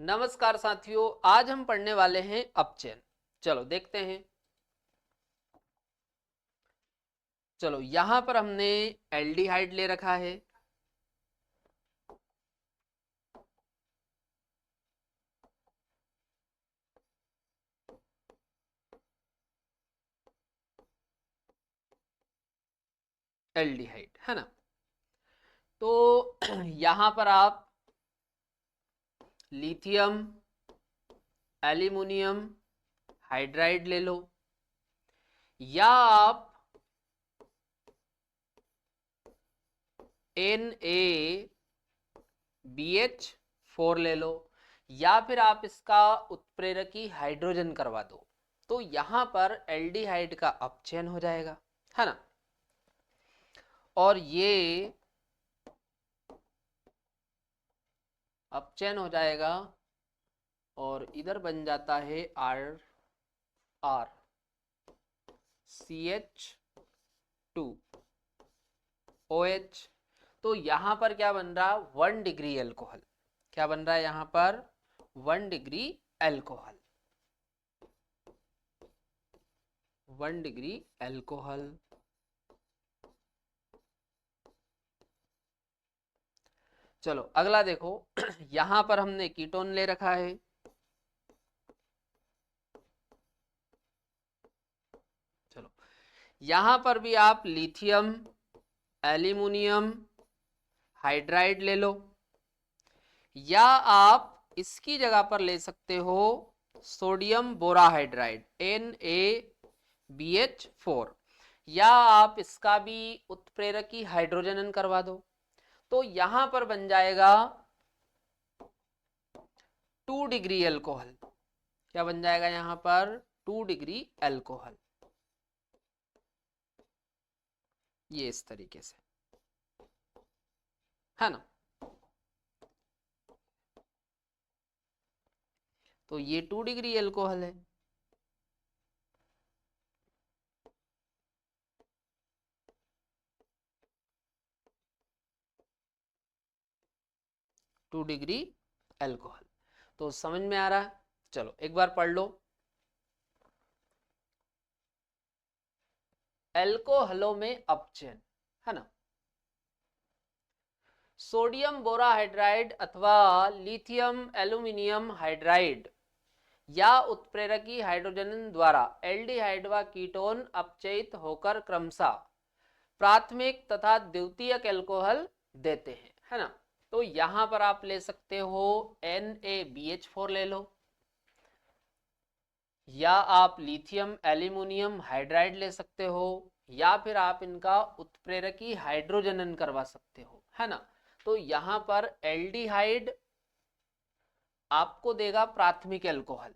नमस्कार साथियों, आज हम पढ़ने वाले हैं अपचयन। चलो देखते हैं। चलो यहां पर हमने एल्डिहाइड ले रखा है। एल्डिहाइड है ना। तो यहां पर आप लिथियम एल्यूमिनियम हाइड्राइड ले लो, या आप NaBH4 ले लो, या फिर आप इसका उत्प्रेरकी हाइड्रोजन करवा दो। तो यहां पर एल्डिहाइड का अपचयन हो जाएगा, है ना। और ये अपचयन हो जाएगा और इधर बन जाता है आर CH2OH। तो यहां पर क्या बन रहा, 1 डिग्री एल्कोहल। क्या बन रहा है यहां पर, 1 डिग्री एल्कोहल। 1 degree alcohol. चलो अगला देखो। यहां पर हमने कीटोन ले रखा है। चलो यहां पर भी आप लिथियम एल्यूमिनियम हाइड्राइड ले लो, या आप इसकी जगह पर ले सकते हो सोडियम बोराहाइड्राइड NaBH4, या आप इसका भी उत्प्रेरकी हाइड्रोजनन करवा दो। तो यहां पर बन जाएगा 2 डिग्री एल्कोहल। क्या बन जाएगा यहां पर, 2 डिग्री एल्कोहल। ये इस तरीके से, है ना। तो ये 2 डिग्री एल्कोहल है। Two degree alcohol. तो समझ में आ रहा है। चलो एक बार पढ़ लो। एल्कोहलों में अपचयन, है ना। सोडियम बोराहाइड्राइड अथवा लिथियम एल्यूमिनियम हाइड्राइड या उत्प्रेरकी हाइड्रोजन द्वारा एल्डिहाइड व कीटोन अपचयित होकर क्रमशः प्राथमिक तथा द्वितीयक एल्कोहल देते हैं, है ना। तो यहां पर आप ले सकते हो NaBH4 ले लो, या आप लिथियम एल्यूमिनियम हाइड्राइड ले सकते हो, या फिर आप इनका उत्प्रेरकी हाइड्रोजनन करवा सकते हो, है ना। तो यहां पर एल्डिहाइड आपको देगा प्राथमिक एल्कोहल,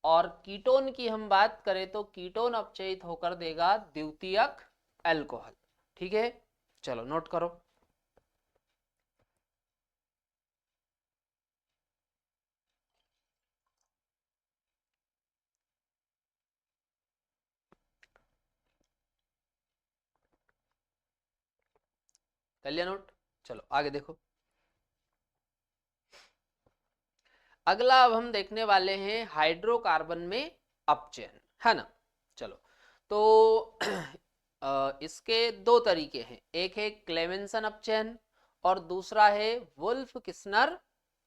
और कीटोन की हम बात करें तो कीटोन अपचयित होकर देगा द्वितीयक एल्कोहल। ठीक है, चलो नोट करो। कर लिया नोट। चलो आगे देखो। अगला अब हम देखने वाले हैं हाइड्रोकार्बन में अपचयन, है ना। चलो तो इसके दो तरीके हैं, एक है क्लेमेंसन अपचयन और दूसरा है वुल्फ किस्नर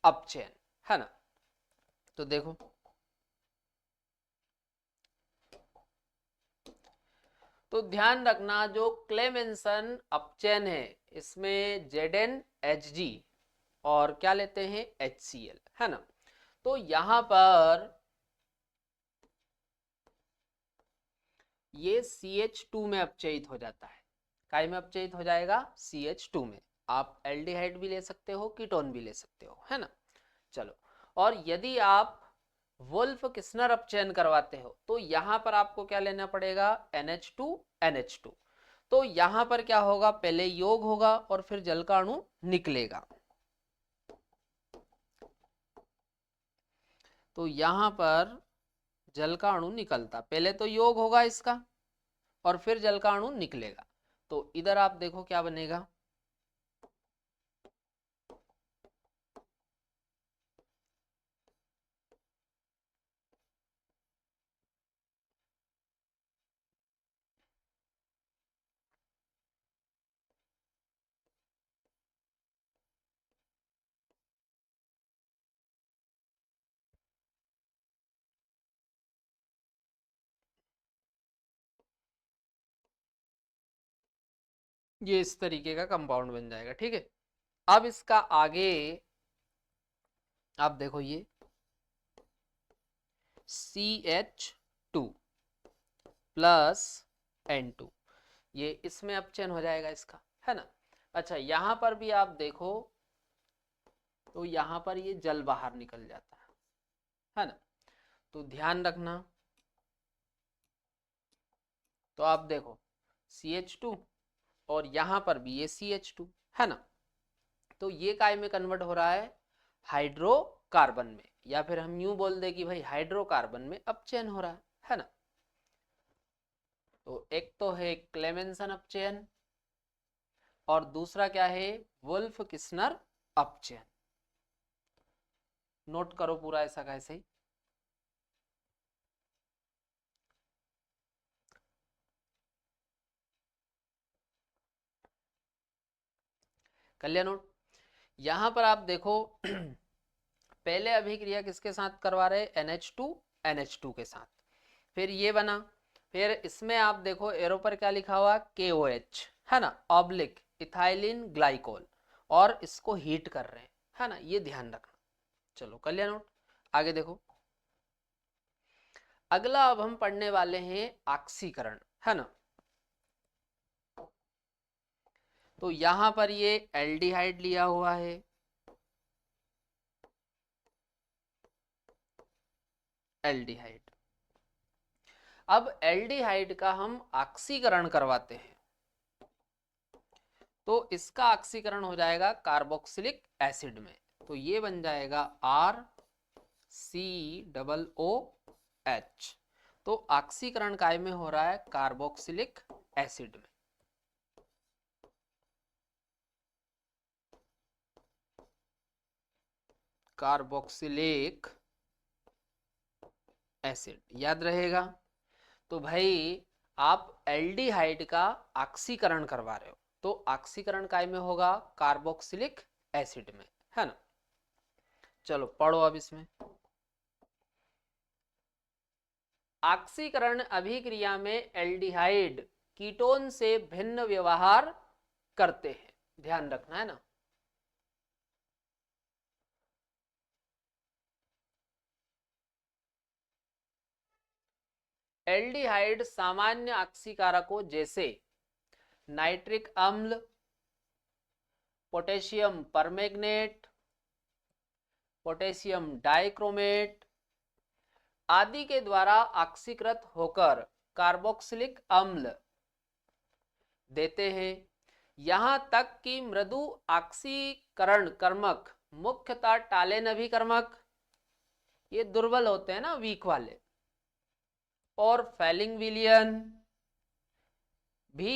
अपचयन, है ना। तो देखो, तो ध्यान रखना जो क्लेमेंसन अपचयन है इसमें ZnHg और क्या लेते हैं HCl, है ना। तो यहां पर ये CH2 में अपचयित हो जाता है। काय में अपचयित हो जाएगा, CH2 में। आप एल्डिहाइड भी ले सकते हो, कीटोन भी ले सकते हो, है ना। चलो, और यदि आप वुल्फ किस्नर अपचयन करवाते हो तो यहां पर आपको क्या लेना पड़ेगा, NH2NH2। तो यहां पर क्या होगा, पहले योग होगा और फिर जल का अणु निकलेगा। तो यहां पर जल का अणु निकलता, पहले तो योग होगा इसका और फिर जल का अणु निकलेगा। तो इधर आप देखो क्या बनेगा, ये इस तरीके का कंपाउंड बन जाएगा। ठीक है, अब इसका आगे आप देखो, ये CH2 प्लस N2, ये इसमें अपचयन हो जाएगा इसका, है ना। अच्छा, यहां पर भी आप देखो तो यहां पर ये जल बाहर निकल जाता है ना। तो ध्यान रखना, तो आप देखो CH2 और यहां पर भी ये CH2, है ना। तो ये काय में कन्वर्ट हो रहा है, हाइड्रोकार्बन में, या फिर हम यूं बोल दे कि भाई हाइड्रोकार्बन में अपचयन हो रहा है ना। तो एक तो है क्लेमेंसन अपचयन और दूसरा क्या है, वुल्फ किस्नर अपचयन। नोट करो पूरा ऐसा कैसे ही। कर लिया नोट। यहां पर आप देखो पहले अभिक्रिया किसके साथ करवा रहे, NH2 के साथ, फिर ये बना, फिर इसमें आप देखो एरो पर क्या लिखा हुआ, KOH, है ना, ऑब्लिक इथाइलिन ग्लाइकोल, और इसको हीट कर रहे हैं, है ना, ये ध्यान रखना। चलो कर लिया नोट, आगे देखो। अगला अब हम पढ़ने वाले हैं ऑक्सीकरण, है ना। तो यहां पर ये एल्डिहाइड लिया हुआ है, एल्डिहाइड। अब एल्डिहाइड का हम ऑक्सीकरण करवाते हैं, तो इसका ऑक्सीकरण हो जाएगा कार्बोक्सिलिक एसिड में, तो ये बन जाएगा RCOOH। तो ऑक्सीकरण काय में हो रहा है, कार्बोक्सिलिक एसिड में। कार्बोक्सिलिक एसिड याद रहेगा। तो भाई आप एल्डिहाइड का ऑक्सीकरण करवा रहे हो, तो ऑक्सीकरण काय में होगा, कार्बोक्सिलिक एसिड में, है ना। चलो पढ़ो अब इसमें। ऑक्सीकरण अभिक्रिया में एल्डिहाइड कीटोन से भिन्न व्यवहार करते हैं, ध्यान रखना, है ना। एल्डिहाइड सामान्य ऑक्सीकारकों जैसे नाइट्रिक अम्ल, पोटेशियम परमैंगनेट, पोटेशियम डाइक्रोमेट आदि के द्वारा ऑक्सीकृत होकर कार्बोक्सिलिक अम्ल देते हैं। यहां तक कि मृदु ऑक्सीकरण कर्मक, मुख्यतः टालेन अभिकर्मक, ये दुर्बल होते हैं ना, वीक वाले, और फैलिंग विलियन भी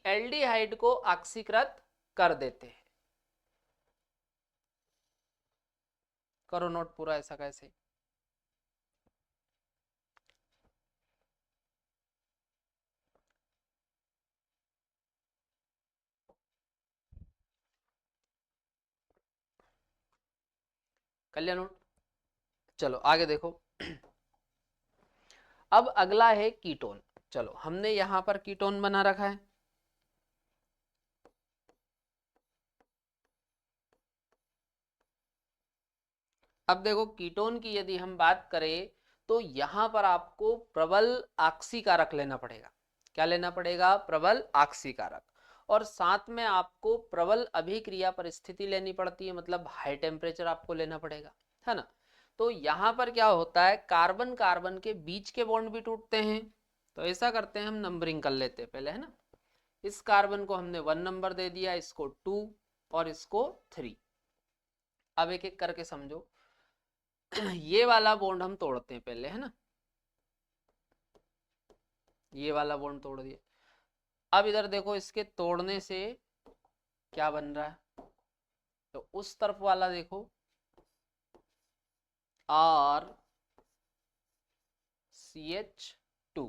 एल्डिहाइड को ऑक्सीकृत कर देते हैं। करो नोट पूरा ऐसा कैसे। कर लिया नोट। चलो आगे देखो। अब अगला है कीटोन। चलो हमने यहां पर कीटोन बना रखा है, अब देखो कीटोन की यदि हम बात करें तो यहां पर आपको प्रबल ऑक्सीकारक लेना पड़ेगा। क्या लेना पड़ेगा, प्रबल ऑक्सीकारक, और साथ में आपको प्रबल अभिक्रिया परिस्थिति लेनी पड़ती है, मतलब हाई टेम्परेचर आपको लेना पड़ेगा, है ना। तो यहां पर क्या होता है, कार्बन कार्बन के बीच के बॉन्ड भी टूटते हैं। तो ऐसा करते हैं, हम नंबरिंग कर लेते हैं पहले, है ना। इस कार्बन को हमने 1 नंबर दे दिया, इसको 2 और इसको 3। अब एक एक करके समझो। ये वाला बॉन्ड हम तोड़ते हैं पहले, है ना, ये वाला बॉन्ड तोड़ दिया। अब इधर देखो, इसके तोड़ने से क्या बन रहा है, तो उस तरफ वाला देखो, RCH2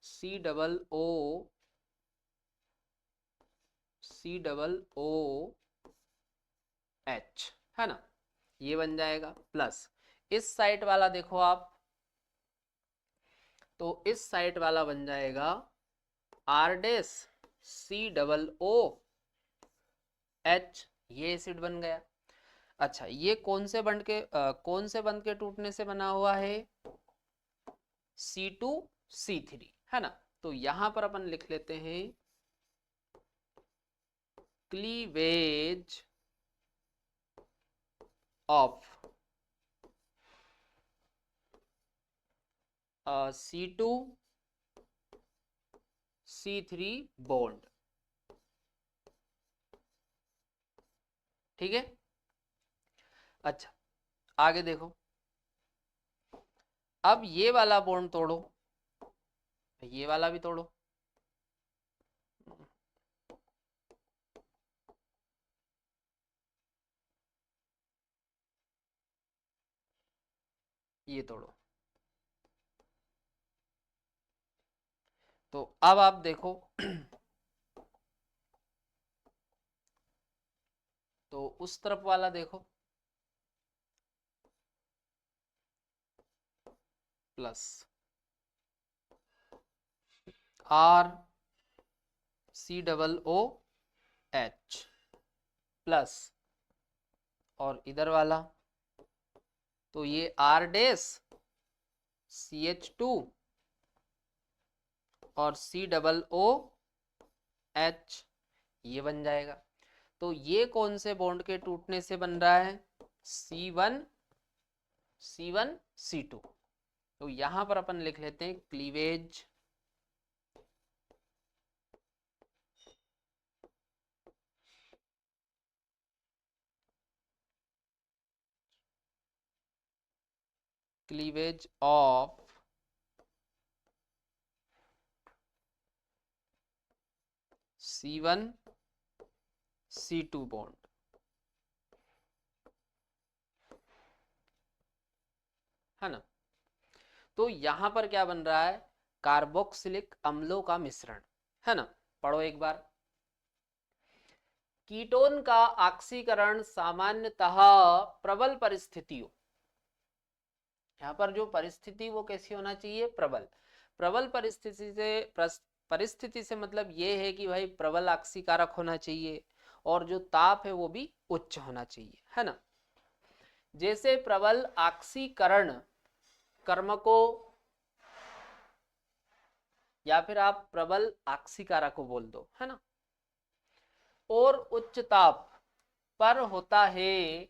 COOH, है ना, ये बन जाएगा। प्लस इस साइड वाला देखो आप, तो इस साइड वाला बन जाएगा R dash C double O H, ये एसिड बन गया। अच्छा, ये कौन से बंध के टूटने से बना हुआ है? C2C3, है ना। तो यहां पर अपन लिख लेते हैं क्लीवेज ऑफ C2C3 बॉन्ड। ठीक है। अच्छा, आगे देखो, अब ये वाला बॉन्ड तोड़ो, ये वाला भी तोड़ो। ये तोड़ो। तो अब आप देखो तो उस तरफ वाला देखो, plus R C double O H plus, और इधर वाला तो ये आर डैश CH2 और C डबल O H, ये बन जाएगा। तो ये कौन से बॉन्ड के टूटने से बन रहा है? C1 C2। तो यहां पर अपन लिख लेते हैं cleavage of C1 C2 bond, है ना। तो यहां पर क्या बन रहा है? कार्बोक्सिलिक अम्लों का मिश्रण, है ना। पढ़ो एक बार। कीटोन का ऑक्सीकरण सामान्यतः प्रबल परिस्थितियों, यहाँ पर जो परिस्थिति वो कैसी होना चाहिए? प्रबल। प्रबल परिस्थिति से मतलब ये है कि भाई प्रबल ऑक्सीकारक होना चाहिए और जो ताप है वो भी उच्च होना चाहिए, है ना। जैसे प्रबल ऑक्सीकरण कर्मकों, या फिर आप प्रबल ऑक्सीकारक को बोल दो, है ना। और उच्च ताप पर होता है,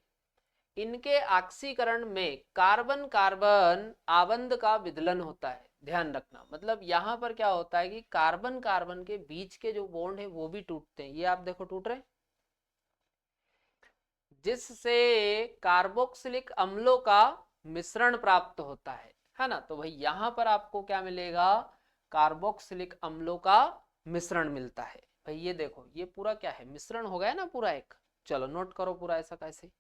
इनके ऑक्सीकरण में कार्बन कार्बन आबंध का विदलन होता है। ध्यान रखना, मतलब यहां पर क्या होता है कि कार्बन कार्बन के बीच के जो बॉन्ड है वो भी टूटते हैं। ये आप देखो टूट रहे हैं, जिससे कार्बोक्सिलिक अम्लों का मिश्रण प्राप्त होता है ना। तो भाई यहां पर आपको क्या मिलेगा? कार्बोक्सिलिक अम्लों का मिश्रण मिलता है। भाई ये देखो, ये पूरा क्या है? मिश्रण हो गया ना पूरा एक। चलो नोट करो पूरा ऐसा कैसे।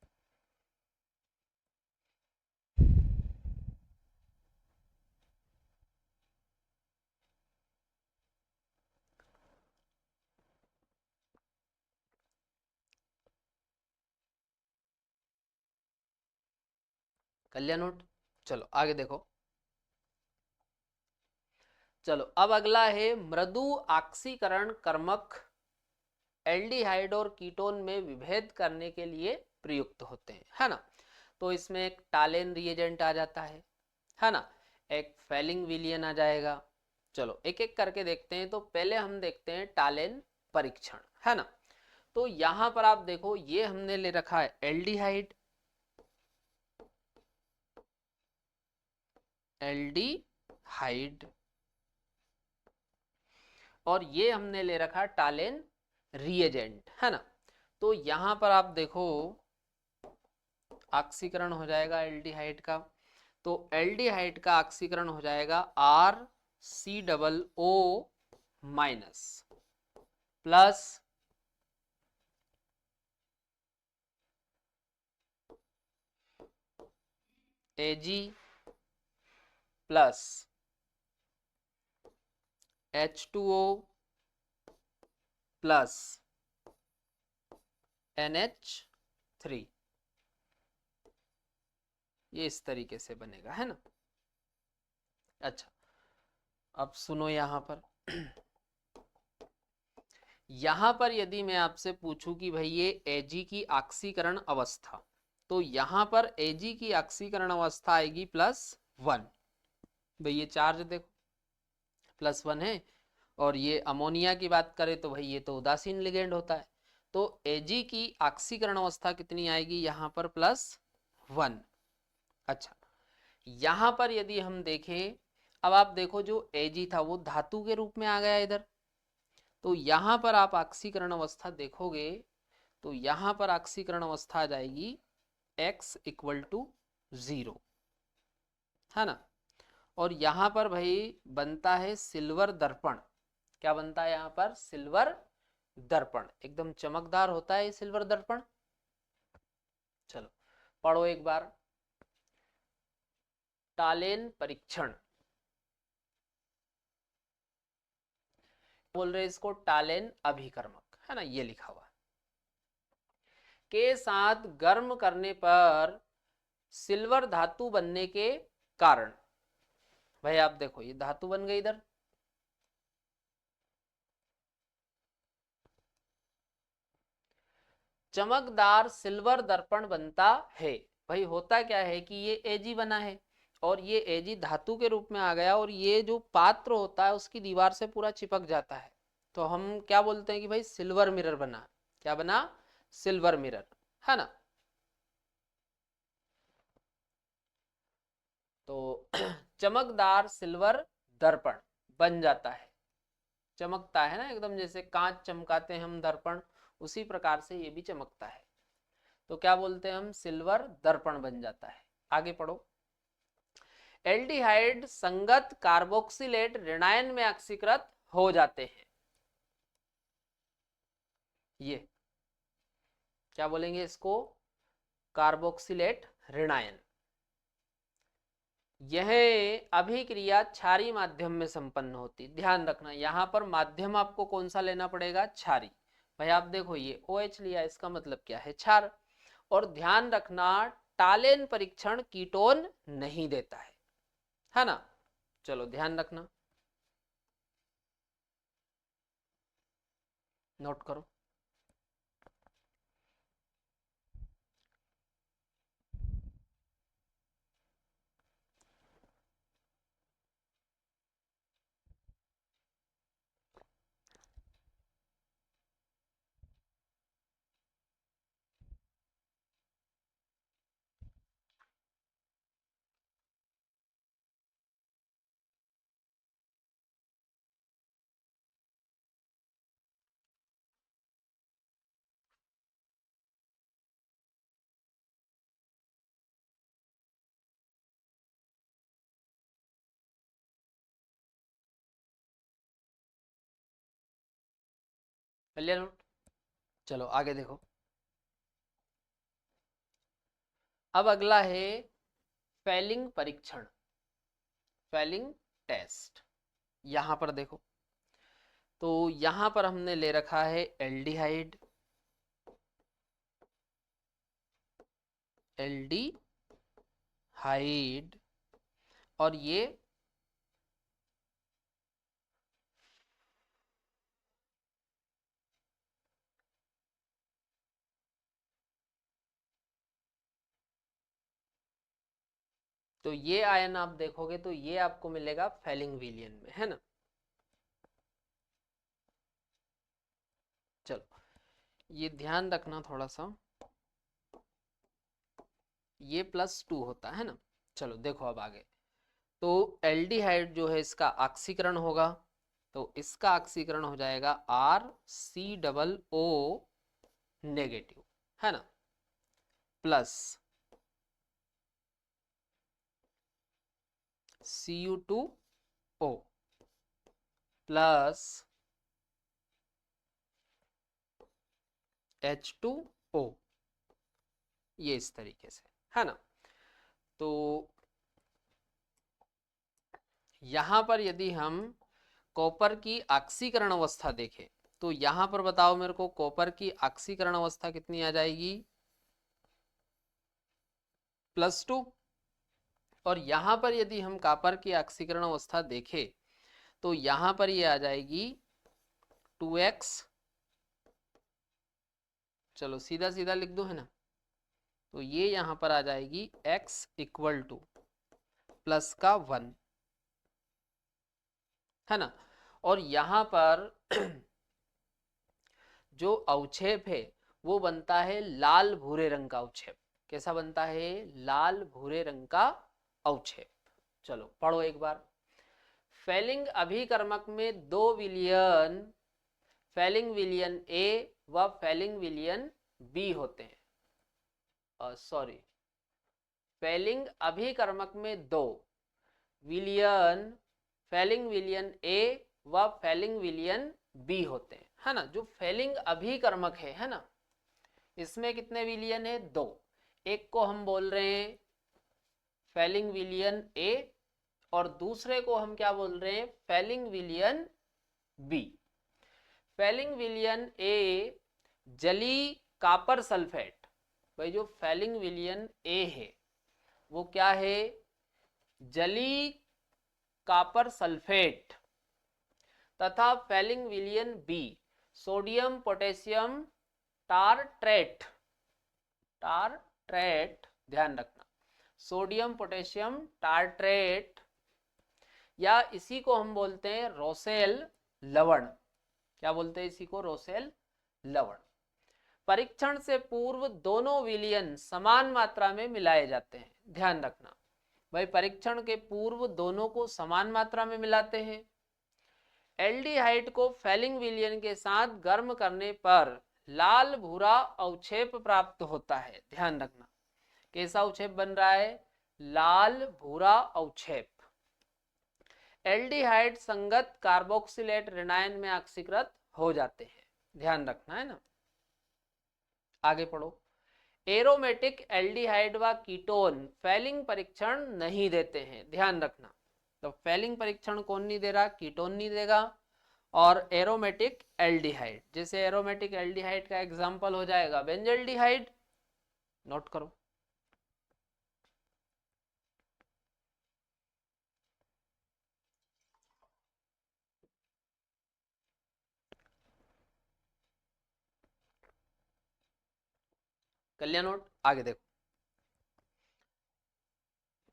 कल्याण नोट। चलो आगे देखो। चलो अब अगला है मृदु ऑक्सीकरण कर्मक एल्डिहाइड और कीटोन में विभेद करने के लिए प्रयुक्त होते हैं, है ना। तो इसमें एक टालेन रिएजेंट आ जाता है ना। एक फेलिंग विलियन आ जाएगा। चलो एक एक करके देखते हैं। तो पहले हम देखते हैं टालेन परीक्षण, है ना। तो यहां पर आप देखो, ये हमने ले रखा है एल्डिहाइड, एल्डिहाइड, और ये हमने ले रखा टालेन रिएजेंट, है ना। तो यहां पर आप देखो ऑक्सीकरण हो जाएगा एल्डिहाइड का। तो एल्डिहाइड का ऑक्सीकरण हो जाएगा R C double O minus plus AG plus H2O plus NH3। ये इस तरीके से बनेगा, है ना। अच्छा, अब सुनो यहाँ पर यहाँ पर यदि मैं आपसे पूछूं कि भाई ये Ag की ऑक्सीकरण अवस्था, तो यहाँ पर Ag की ऑक्सीकरण अवस्था आएगी +1। भाई ये चार्ज देखो +1 है, और ये अमोनिया की बात करें तो भाई ये तो उदासीन लिगेंड होता है, तो Ag की ऑक्सीकरण अवस्था कितनी आएगी यहाँ पर +1। अच्छा, यहाँ पर यदि हम देखें, अब आप देखो जो Ag था वो धातु के रूप में आ गया इधर, तो यहाँ पर आप ऑक्सीकरण अवस्था देखोगे तो यहाँ पर ऑक्सीकरण अवस्था आ जाएगी x = 0, है ना। और यहाँ पर भाई बनता है सिल्वर दर्पण। क्या बनता है यहाँ पर? सिल्वर दर्पण। एकदम चमकदार होता है सिल्वर दर्पण। चलो पढ़ो एक बार, टालेन परीक्षण। बोल रहे इसको टालेन अभिकर्मक, है ना, ये लिखा हुआ के साथ गर्म करने पर सिल्वर धातु बनने के कारण। भाई आप देखो ये धातु बन गई इधर, चमकदार सिल्वर दर्पण बनता है। भाई होता क्या है कि ये Ag बना है और ये Ag धातु के रूप में आ गया, और ये जो पात्र होता है उसकी दीवार से पूरा चिपक जाता है, तो हम क्या बोलते हैं कि भाई सिल्वर मिरर बना। क्या बना? सिल्वर मिरर, है ना। तो चमकदार सिल्वर दर्पण बन जाता है, चमकता है ना एकदम, जैसे कांच चमकाते हैं हम दर्पण, उसी प्रकार से ये भी चमकता है, तो क्या बोलते हैं हम? सिल्वर दर्पण बन जाता है। आगे पढ़ो, एल्डिहाइड संगत कार्बोक्सिलेट ऋणायन में ऑक्सीकृत हो जाते हैं। ये क्या बोलेंगे इसको? कार्बोक्सिलेट ऋणायन। यह अभिक्रिया क्षारीय माध्यम में संपन्न होती। ध्यान रखना यहाँ पर माध्यम आपको कौन सा लेना पड़ेगा? क्षारीय। भाई आप देखो ये OH लिया, इसका मतलब क्या है? क्षार। और ध्यान रखना टालेन परीक्षण कीटोन नहीं देता है ना। चलो ध्यान रखना, नोट करो। Clear note? चलो आगे देखो, अब अगला है फेलिंग परीक्षण, फेलिंग टेस्ट। यहां पर देखो, तो यहां पर हमने ले रखा है एल्डिहाइड, एल्डिहाइड, और ये तो ये आयन आप देखोगे तो ये आपको मिलेगा फेलिंग विलियन में, है ना। चलो ये ध्यान रखना थोड़ा सा, ये +2 होता है ना। चलो देखो अब आगे, तो एल्डिहाइड जो है इसका ऑक्सीकरण होगा, तो इसका ऑक्सीकरण हो जाएगा RCOO नेगेटिव, है ना, प्लस Cu2O प्लस H2O, ये इस तरीके से, है ना। तो यहां पर यदि हम कॉपर की ऑक्सीकरण अवस्था देखें, तो यहां पर बताओ मेरे को कॉपर की ऑक्सीकरण अवस्था कितनी आ जाएगी? +2। और यहां पर यदि हम कॉपर की ऑक्सीकरण अवस्था देखें तो यहां पर ये आ जाएगी 2x, चलो सीधा सीधा लिख दो, है ना। तो ये यहां पर आ जाएगी x इक्वल टू प्लस का 1, है ना। और यहां पर जो अवक्षेप है वो बनता है लाल भूरे रंग का अवक्षेप। कैसा बनता है? लाल भूरे रंग का अवक्षेप। चलो पढ़ो एक बार। फेलिंग अभिकर्मक में दो विलयन फेलिंग विलयन ए व फेलिंग विलयन बी होते हैं। सॉरी, फेलिंग अभिकर्मक में दो विलयन फेलिंग विलयन ए व फेलिंग विलयन बी होते हैं, है ना। जो फेलिंग अभिकर्मक है ना, इसमें कितने विलयन है? दो। एक को हम बोल रहे हैं फेलिंग विलयन ए और दूसरे को हम क्या बोल रहे हैं? फेलिंग विलयन बी। फेलिंग विलयन ए जली कॉपर सल्फेट। भाई जो फेलिंग विलयन ए है वो क्या है? जली कॉपर सल्फेट। तथा फेलिंग विलयन बी सोडियम पोटेशियम टारट्रेट। टारट्रेट, ध्यान रखना, सोडियम पोटेशियम टारट्रेट, या इसी को हम बोलते हैं रोसेल लवण। क्या बोलते हैं इसी को? रोसेल लवण। परीक्षण से पूर्व दोनों विलयन समान मात्रा में मिलाए जाते हैं। ध्यान रखना भाई, परीक्षण के पूर्व दोनों को समान मात्रा में मिलाते हैं। एल्डिहाइड को फेलिंग विलयन के साथ गर्म करने पर लाल भूरा अवक्षेप प्राप्त होता है। ध्यान रखना, कैसा अवक्षेप बन रहा है? लाल भूरा अवक्षेप। एल्डिहाइड संगत कार्बोक्सिलेट ऋणायन में ऑक्सीकृत हो जाते हैं। ध्यान रखना, है ना। आगे पढ़ो। एरोमेटिक एल्डिहाइड व कीटोन फेलिंग परीक्षण नहीं देते हैं। ध्यान रखना, तो फेलिंग परीक्षण कौन नहीं दे रहा? कीटोन नहीं देगा। और एरोमेटिक एल्डिहाइड, जैसे एरोमेटिक एल्डिहाइड का एग्जांपल हो जाएगा बेंजल्डिहाइड। नोट करो। कल्याण नोट, आगे देखो।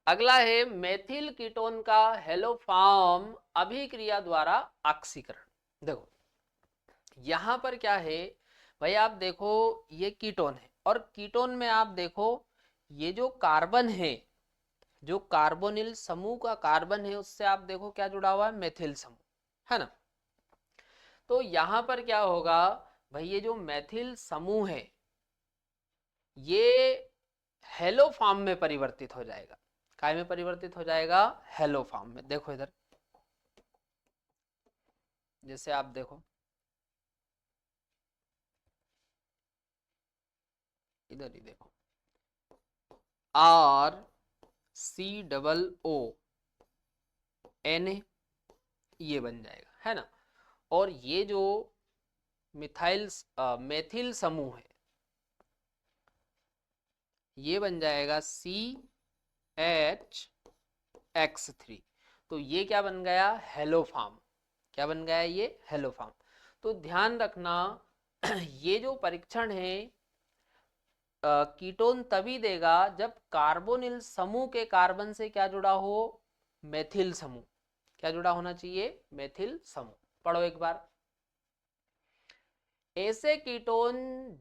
अगला है मेथिल कीटोन का हेलोफॉर्म अभिक्रिया द्वारा ऑक्सीकरण। देखो यहां पर क्या है भाई, आप देखो ये कीटोन है और कीटोन में आप देखो ये जो कार्बन है, जो कार्बोनिल समूह का कार्बन है उससे आप देखो क्या जुड़ा हुआ है? मेथिल समूह, है ना। तो यहां पर क्या होगा भाई, ये जो मेथिल समूह है ये हेलो फॉर्म में परिवर्तित हो जाएगा। काय में परिवर्तित हो जाएगा? हेलो फॉर्म में। देखो इधर, जैसे आप देखो इधर ही देखो, RCOO ये बन जाएगा, है ना। और ये जो मेथिल समूह है ये बन जाएगा CH3। तो ये क्या बन गया? हेलोफॉर्म। क्या बन गया? ये हेलोफॉर्म। तो ध्यान रखना ये जो परीक्षण है कीटोन तभी देगा जब कार्बोनिल समूह के कार्बन से क्या जुड़ा हो? मेथिल समूह। क्या जुड़ा होना चाहिए? मेथिल समूह। पढ़ो एक बार। ऐसे कीटोन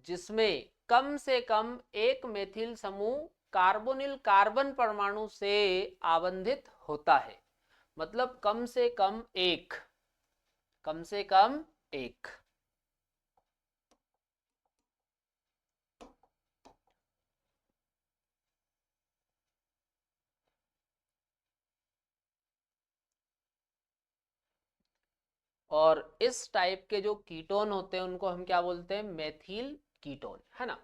जिसमें कम से कम एक मेथिल समूह कार्बोनिल कार्बन परमाणु से आबंधित होता है। मतलब कम से कम एक, कम से कम एक। और इस टाइप के जो कीटोन होते हैं उनको हम क्या बोलते हैं? मेथिल कीटोन, है ना।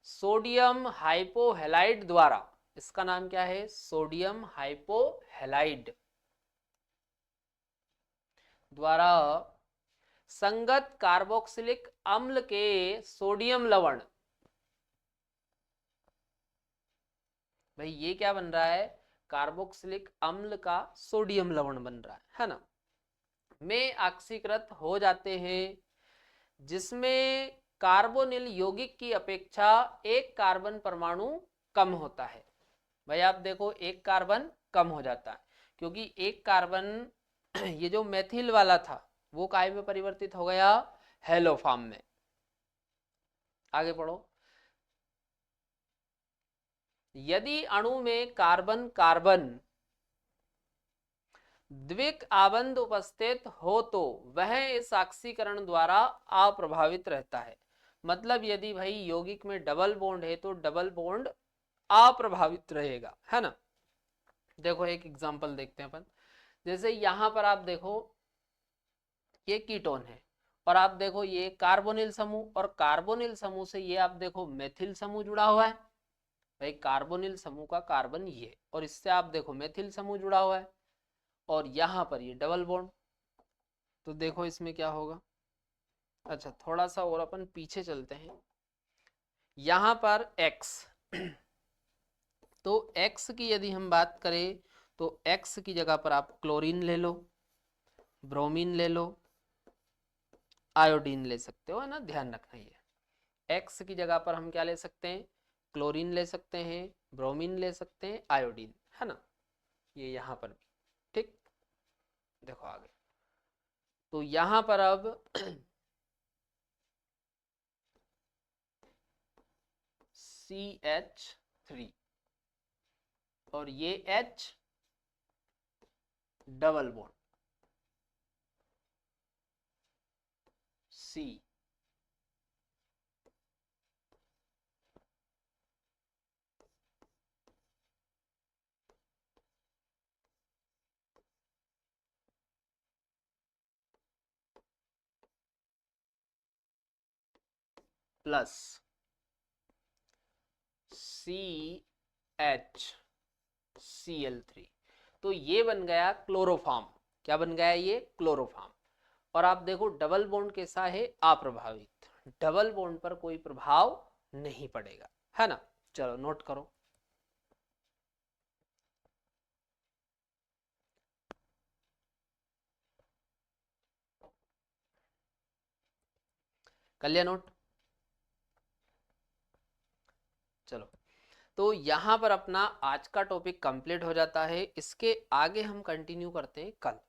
सोडियम हाइपोहेलाइड द्वारा, इसका नाम क्या है? सोडियम हाइपोहेलाइड द्वारा संगत कार्बोक्सिलिक अम्ल के सोडियम लवण। भाई ये क्या बन रहा है? कार्बोक्सिलिक अम्ल का सोडियम लवण बन रहा है ना। में ऑक्सीकृत हो जाते हैं, जिसमें कार्बोनिल यौगिक की अपेक्षा एक कार्बन परमाणु कम होता है। भाई आप देखो एक कार्बन कम हो जाता है, क्योंकि एक कार्बन ये जो मेथिल वाला था वो काहे में परिवर्तित हो गया, हेलो फॉर्म में। आगे पढ़ो। यदि अणु में कार्बन कार्बन द्विक आबंध उपस्थित हो तो वह इस ऑक्सीकरण द्वारा अप्रभावित रहता है। मतलब यदि भाई यौगिक में डबल बॉन्ड है तो डबल बॉन्ड अप्रभावित रहेगा, है ना। देखो एक एग्जांपल देखते हैं अपन। जैसे यहां पर आप देखो ये कीटोन है, और आप देखो ये कार्बोनिल समूह, और कार्बोनिल समूह से ये आप देखो मेथिल समूह जुड़ा हुआ है। भाई कार्बोनिल समूह का कार्बन ये, और इससे आप देखो मेथिल समूह जुड़ा हुआ है, और यहां पर ये डबल बॉन्ड। तो देखो इसमें क्या होगा। अच्छा थोड़ा सा और अपन पीछे चलते हैं। यहां पर X तो X की यदि हम बात करें तो X की जगह पर आप क्लोरीन ले लो, ब्रोमीन ले लो, आयोडीन ले सकते हो, है ना, ध्यान रखना। ये X की जगह पर हम क्या ले सकते हैं, क्लोरीन ले सकते हैं, ब्रोमीन ले सकते हैं, आयोडीन, है ना। ये यहां पर भी ठीक। देखो आगे, तो यहां पर अब CH3 और ये H double bond C, plus CH Cl3। तो ये बन गया क्लोरोफॉर्म। क्या बन गया ये, क्लोरोफॉर्म। और आप देखो डबल बॉन्ड कैसा है, अप्रभावित। डबल बॉन्ड पर कोई प्रभाव नहीं पड़ेगा, है ना। चलो नोट करो। कर लिया नोट। चलो तो यहां पर अपना आज का टॉपिक कंप्लीट हो जाता है। इसके आगे हम कंटिन्यू करते हैं कल।